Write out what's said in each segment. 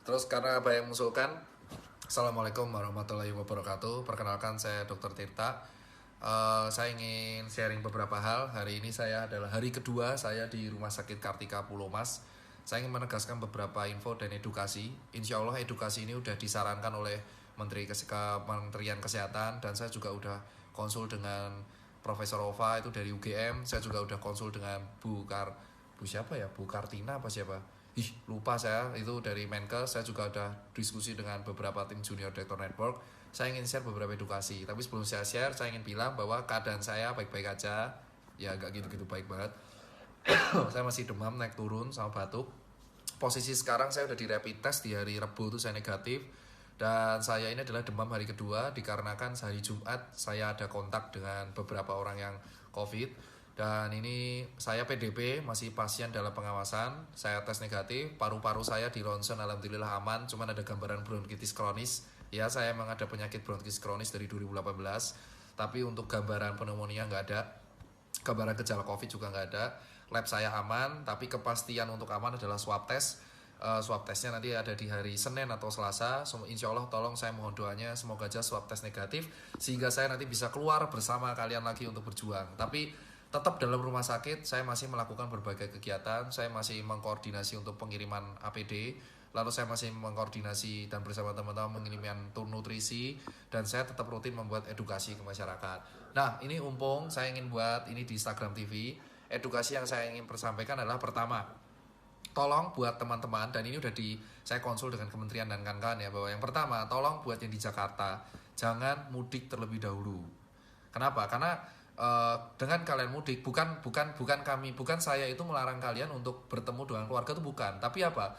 Terus karena banyak yang mengusulkan, Assalamualaikum warahmatullahi wabarakatuh. Perkenalkan saya Dr. Tirta. Saya ingin sharing beberapa hal. Hari ini saya adalah hari kedua saya di Rumah Sakit Kartika Pulomas. Saya ingin menegaskan beberapa info dan edukasi. Insya Allah edukasi ini sudah disarankan oleh Kementerian Kesehatan, dan saya juga udah konsul dengan Profesor Ova itu dari UGM. Saya juga udah konsul dengan Bu siapa ya? Bu Kartina apa siapa? Lupa saya, itu dari Menkes. Saya juga udah diskusi dengan beberapa tim Junior Doctor Network. Saya ingin share beberapa edukasi, tapi sebelum saya share, saya ingin bilang bahwa keadaan saya baik-baik aja. Ya gak gitu-gitu baik banget. Saya masih demam, naik turun, sama batuk. Posisi sekarang saya udah di rapid test di hari Rabu itu saya negatif. Dan saya ini adalah demam hari kedua, dikarenakan hari Jumat saya ada kontak dengan beberapa orang yang COVID. Dan ini saya PDP, masih pasien dalam pengawasan. Saya tes negatif, paru-paru saya di ronsen alhamdulillah aman, cuman ada gambaran bronkitis kronis. Ya, saya emang ada penyakit bronkitis kronis dari 2018. Tapi untuk gambaran pneumonia nggak ada, gambaran gejala COVID juga nggak ada. Lab saya aman, tapi kepastian untuk aman adalah swab test. Swab testnya nanti ada di hari Senin atau Selasa. Insya Allah tolong saya mohon doanya semoga aja swab test negatif, sehingga saya nanti bisa keluar bersama kalian lagi untuk berjuang. Tapi tetap dalam rumah sakit saya masih melakukan berbagai kegiatan. Saya masih mengkoordinasi untuk pengiriman APD, lalu saya masih mengkoordinasi dan bersama teman-teman mengirimkan tur nutrisi, dan saya tetap rutin membuat edukasi ke masyarakat. Nah, ini umpung saya ingin buat ini di Instagram TV. Edukasi yang saya ingin persampaikan adalah pertama, tolong buat teman-teman, dan ini udah saya konsul dengan kementerian dan kawan-kawan ya, bahwa yang pertama, tolong buat yang di Jakarta jangan mudik terlebih dahulu. Kenapa? Karena dengan kalian mudik, bukan saya itu melarang kalian untuk bertemu dengan keluarga, itu bukan. Tapi apa?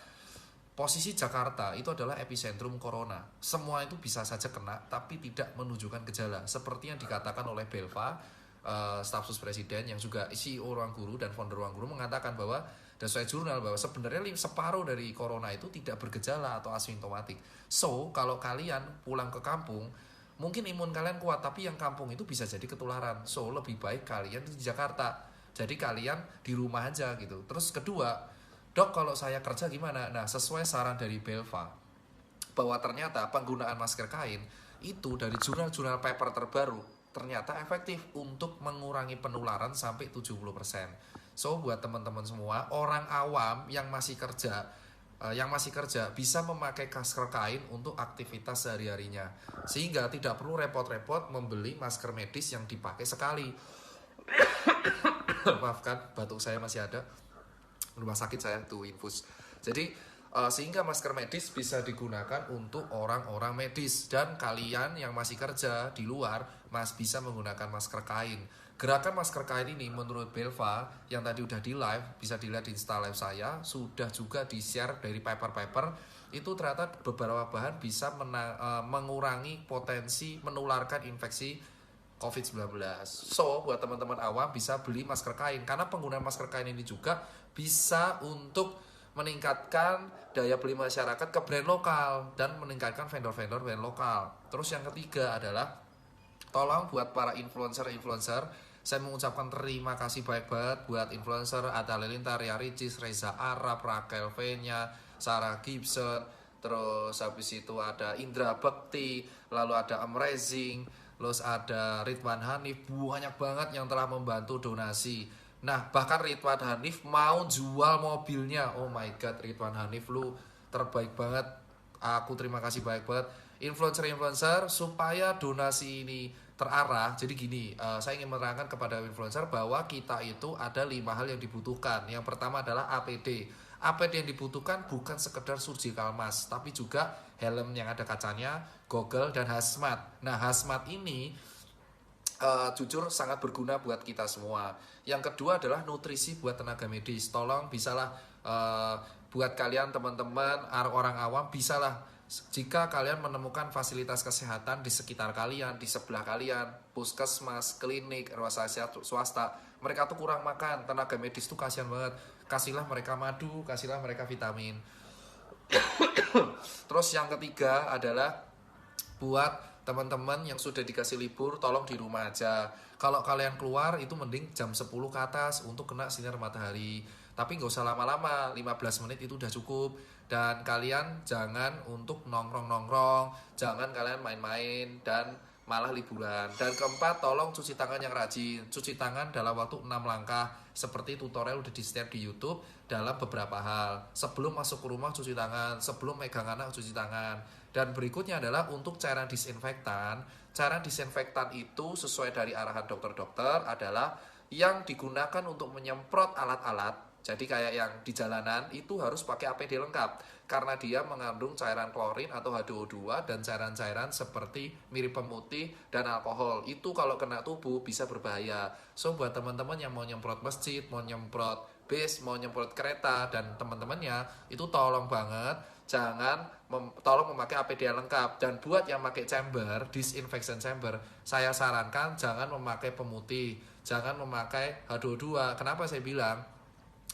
Posisi Jakarta itu adalah epicentrum corona. Semua itu bisa saja kena, tapi tidak menunjukkan gejala. Seperti yang dikatakan oleh Belva, staf sus presiden yang juga CEO Ruang Guru dan founder Ruang Guru, mengatakan bahwa dan sesuai jurnal bahwa sebenarnya separuh dari corona itu tidak bergejala atau asimptomatik. So, kalau kalian pulang ke kampung, mungkin imun kalian kuat, tapi yang kampung itu bisa jadi ketularan. So, lebih baik kalian di Jakarta. Jadi kalian di rumah aja gitu. Terus kedua, dok kalau saya kerja gimana? Nah, sesuai saran dari Belva, bahwa ternyata penggunaan masker kain itu dari jurnal-jurnal paper terbaru ternyata efektif untuk mengurangi penularan sampai 70%. So, buat teman-teman semua, orang awam yang masih kerja bisa memakai masker kain untuk aktivitas sehari-harinya, sehingga tidak perlu repot-repot membeli masker medis yang dipakai sekali. Maafkan, batuk saya masih ada. Rumah sakit saya tuh infus. Jadi sehingga masker medis bisa digunakan untuk orang-orang medis, dan kalian yang masih kerja di luar bisa menggunakan masker kain. Gerakan masker kain ini menurut Belva yang tadi udah di live, bisa dilihat di Insta live saya, sudah juga di share dari paper-paper. Itu ternyata beberapa bahan bisa mengurangi potensi menularkan infeksi COVID-19. So, buat teman-teman awam bisa beli masker kain, karena penggunaan masker kain ini juga bisa untuk meningkatkan daya beli masyarakat ke brand lokal dan meningkatkan vendor-vendor brand lokal. Terus yang ketiga adalah tolong buat para influencer, saya mengucapkan terima kasih baik banget buat influencer Atta Halilintar, Ria Ricis, Reza Arab, Raquel Venya, Sarah Gibson, terus habis itu ada Indra Bekti, lalu ada Amazing, terus ada Ridwan Hanif, banyak banget yang telah membantu donasi. Nah, bahkan Ridwan Hanif mau jual mobilnya. Oh my god, Ridwan Hanif lu terbaik banget. Aku terima kasih banyak banget influencer-influencer supaya donasi ini terarah. Jadi gini, saya ingin menerangkan kepada influencer bahwa kita itu ada 5 hal yang dibutuhkan. Yang pertama adalah APD. APD yang dibutuhkan bukan sekedar surgical mask, tapi juga helm yang ada kacanya, goggle, dan hazmat. Nah, hazmat ini jujur sangat berguna buat kita semua. Yang kedua adalah nutrisi buat tenaga medis. Tolong bisalah buat kalian teman-teman orang awam, bisalah jika kalian menemukan fasilitas kesehatan di sekitar kalian, di sebelah kalian, puskesmas, klinik, rumah sakit swasta, mereka tuh kurang makan, tenaga medis tuh kasihan banget. Kasihlah mereka madu, kasihlah mereka vitamin. Terus yang ketiga adalah buat teman-teman yang sudah dikasih libur, tolong di rumah aja. Kalau kalian keluar itu mending jam 10 ke atas untuk kena sinar matahari. Tapi nggak usah lama-lama, 15 menit itu udah cukup. Dan kalian jangan untuk nongkrong-nongkrong, jangan kalian main-main dan malah liburan. Dan keempat, tolong cuci tangan yang rajin. Cuci tangan dalam waktu 6 langkah seperti tutorial udah di share di YouTube dalam beberapa hal. Sebelum masuk ke rumah cuci tangan, sebelum megang anak cuci tangan. Dan berikutnya adalah untuk cairan disinfektan. Cairan disinfektan itu sesuai dari arahan dokter-dokter adalah yang digunakan untuk menyemprot alat-alat. Jadi kayak yang di jalanan itu harus pakai APD lengkap karena dia mengandung cairan klorin atau H2O2 dan cairan-cairan seperti mirip pemutih dan alkohol. Itu kalau kena tubuh bisa berbahaya. So buat teman-teman yang mau nyemprot masjid, mau nyemprot bis, mau nyemprot kereta dan teman-temannya itu tolong banget tolong memakai APD yang lengkap. Dan buat yang pakai chamber, disinfection chamber, saya sarankan jangan memakai pemutih, jangan memakai H2O2. Kenapa saya bilang?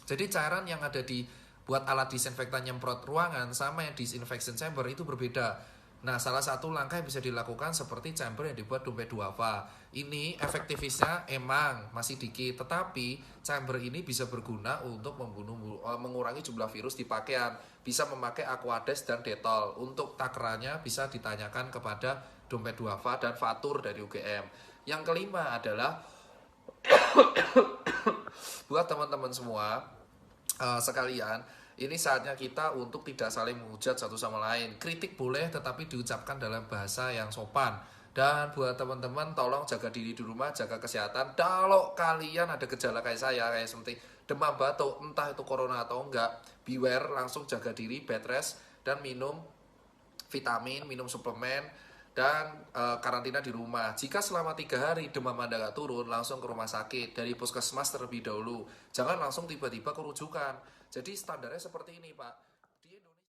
Jadi cairan yang ada di buat alat disinfektan nyemprot ruangan sama yang disinfection chamber itu berbeda. Nah, salah satu langkah yang bisa dilakukan seperti chamber yang dibuat dompet duafa. Ini efektivitasnya emang masih dikit, tetapi chamber ini bisa berguna untuk mengurangi jumlah virus di pakaian. Bisa memakai Aquades dan Dettol. Untuk takarannya bisa ditanyakan kepada dompet duafa dan Fatur dari UGM. Yang kelima adalah buat teman-teman semua sekalian, ini saatnya kita untuk tidak saling menghujat satu sama lain. Kritik boleh tetapi diucapkan dalam bahasa yang sopan. Dan buat teman-teman tolong jaga diri di rumah, jaga kesehatan. Kalau kalian ada gejala kayak saya, kayak seperti demam batuk, entah itu corona atau enggak, beware, langsung jaga diri, bed rest, dan minum vitamin, minum suplemen, dan karantina di rumah. Jika selama 3 hari demam Anda nggak turun, langsung ke rumah sakit dari puskesmas terlebih dahulu. Jangan langsung tiba-tiba ke rujukan. Jadi standarnya seperti ini, Pak.